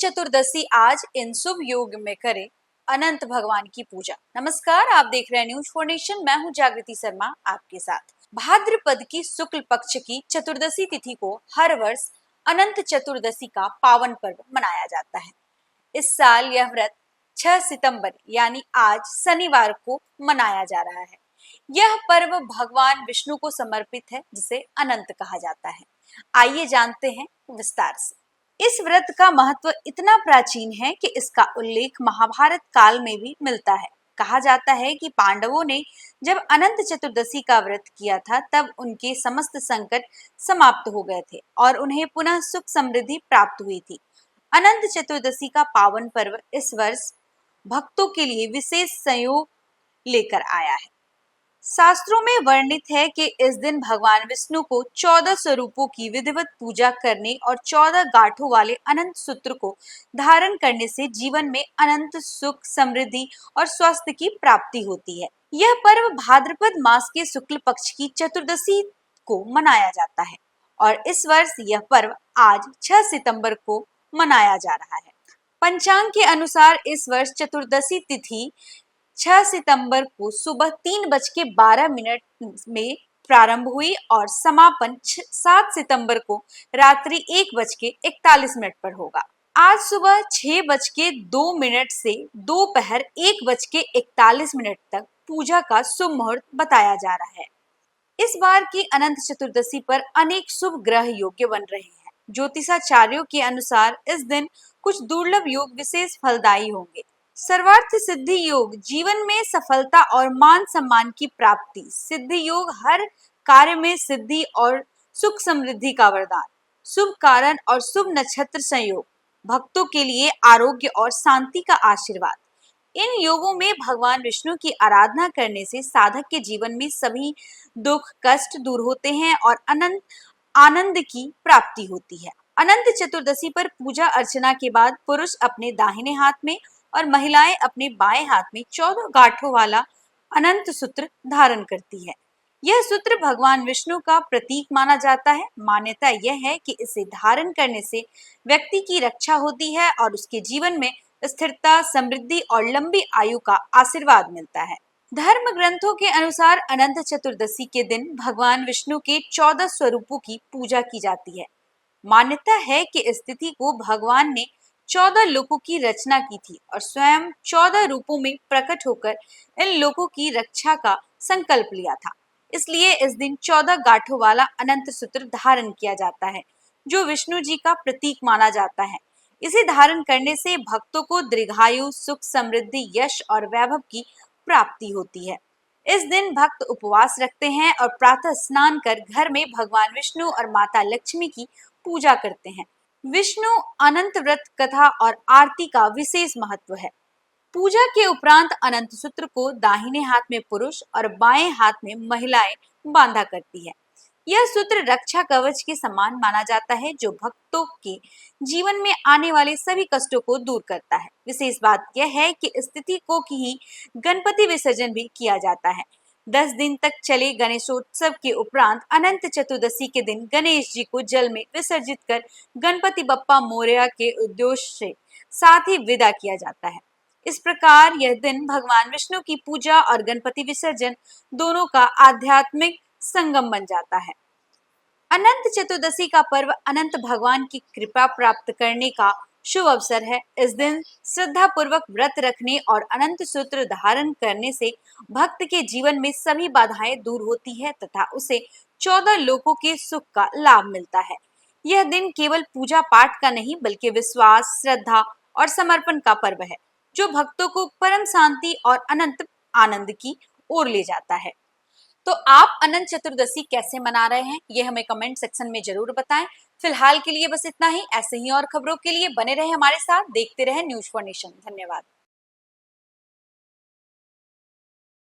चतुर्दशी आज इन शुभ योग में करें अनंत भगवान की पूजा। नमस्कार, आप देख रहे हैं न्यूज फॉर नेशन। मैं हूं जागृति शर्मा आपके साथ। भाद्रपद की शुक्ल पक्ष की चतुर्दशी तिथि को हर वर्ष अनंत चतुर्दशी का पावन पर्व मनाया जाता है। इस साल यह व्रत 6 सितंबर यानी आज शनिवार को मनाया जा रहा है। यह पर्व भगवान विष्णु को समर्पित है, जिसे अनंत कहा जाता है। आइए जानते हैं विस्तार से। इस व्रत का महत्व इतना प्राचीन है कि इसका उल्लेख महाभारत काल में भी मिलता है। कहा जाता है कि पांडवों ने जब अनंत चतुर्दशी का व्रत किया था, तब उनके समस्त संकट समाप्त हो गए थे और उन्हें पुनः सुख समृद्धि प्राप्त हुई थी। अनंत चतुर्दशी का पावन पर्व इस वर्ष भक्तों के लिए विशेष संयोग लेकर आया है। शास्त्रों में वर्णित है कि इस दिन भगवान विष्णु को 14 स्वरूपों की विधिवत पूजा करने और 14 गांठों वाले अनंत सूत्र को धारण करने से जीवन में अनंत सुख, समृद्धि और स्वास्थ्य की प्राप्ति होती है। यह पर्व भाद्रपद मास के शुक्ल पक्ष की चतुर्दशी को मनाया जाता है और इस वर्ष यह पर्व आज 6 सितंबर को मनाया जा रहा है। पंचांग के अनुसार इस वर्ष चतुर्दशी तिथि 6 सितंबर को सुबह 3:12 में प्रारंभ हुई और समापन 7 सितंबर को रात्रि 1:41 पर होगा। आज सुबह 6:02 से दोपहर 1:41 तक पूजा का शुभ मुहूर्त बताया जा रहा है। इस बार की अनंत चतुर्दशी पर अनेक शुभ ग्रह योग्य बन रहे हैं। ज्योतिषाचार्यों के अनुसार इस दिन कुछ दुर्लभ योग विशेष फलदायी होंगे। सर्वार्थ सिद्धि योग जीवन में सफलता और मान सम्मान की प्राप्ति। सिद्धि योग हर कार्य में सिद्धि और सुख समृद्धि का वरदान। शुभ कारण और शुभ नक्षत्र संयोग भक्तों के लिए आरोग्य और शांति का आशीर्वाद। इन योगों में भगवान विष्णु की आराधना करने से साधक के जीवन में सभी दुख कष्ट दूर होते हैं और अनंत आनंद की प्राप्ति होती है। अनंत चतुर्दशी पर पूजा अर्चना के बाद पुरुष अपने दाहिने हाथ में और महिलाएं अपने बाएं हाथ में 14 गांठों वाला अनंत सूत्र धारण करती है। यह सूत्र भगवान विष्णु का प्रतीक माना जाता है। मान्यता यह है कि इसे धारण करने से व्यक्ति की रक्षा होती है और उसके जीवन में स्थिरता, समृद्धि और लंबी आयु का आशीर्वाद मिलता है। धर्म ग्रंथों के अनुसार अनंत चतुर्दशी के दिन भगवान विष्णु के 14 स्वरूपों की पूजा की जाती है। मान्यता है कि इस तिथि को भगवान ने 14 लोकों की रचना की थी और स्वयं 14 रूपों में प्रकट होकर इन लोकों की रक्षा का संकल्प लिया था। इसलिए इस दिन 14 गांठों वाला अनंत सूत्र धारण किया जाता है, जो विष्णु जी का प्रतीक माना जाता है। इसे धारण करने से भक्तों को दीर्घायु, सुख, समृद्धि, यश और वैभव की प्राप्ति होती है। इस दिन भक्त उपवास रखते हैं और प्रातः स्नान कर घर में भगवान विष्णु और माता लक्ष्मी की पूजा करते हैं। विष्णु अनंत व्रत कथा और आरती का विशेष महत्व है। पूजा के उपरांत अनंत सूत्र को दाहिने हाथ में पुरुष और बाएं हाथ में महिलाएं बांधा करती है। यह सूत्र रक्षा कवच के समान माना जाता है, जो भक्तों के जीवन में आने वाले सभी कष्टों को दूर करता है। विशेष बात यह है कि इस तिथि को ही गणपति विसर्जन भी किया जाता है। 10 दिन तक चले गणेशोत्सव के उपरांत अनंत चतुर्दशी के दिन गणेश जी को जल में विसर्जित कर गणपति बप्पा मोरया के उद्देश्य से साथ ही विदा किया जाता है। इस प्रकार यह दिन भगवान विष्णु की पूजा और गणपति विसर्जन दोनों का आध्यात्मिक संगम बन जाता है। अनंत चतुर्दशी का पर्व अनंत भगवान की कृपा प्राप्त करने का शुभ अवसर है। इस दिन श्रद्धा पूर्वक व्रत रखने और अनंत सूत्र धारण करने से भक्त के जीवन में सभी बाधाएं दूर होती है तथा उसे 14 लोकों के सुख का लाभ मिलता है। यह दिन केवल पूजा पाठ का नहीं, बल्कि विश्वास, श्रद्धा और समर्पण का पर्व है, जो भक्तों को परम शांति और अनंत आनंद की ओर ले जाता है। तो आप अनंत चतुर्दशी कैसे मना रहे हैं, ये हमें कमेंट सेक्शन में जरूर बताएं। फिलहाल के लिए बस इतना ही। ऐसे ही और खबरों के लिए बने रहे हमारे साथ, देखते रहे न्यूज फॉर नेशन। धन्यवाद।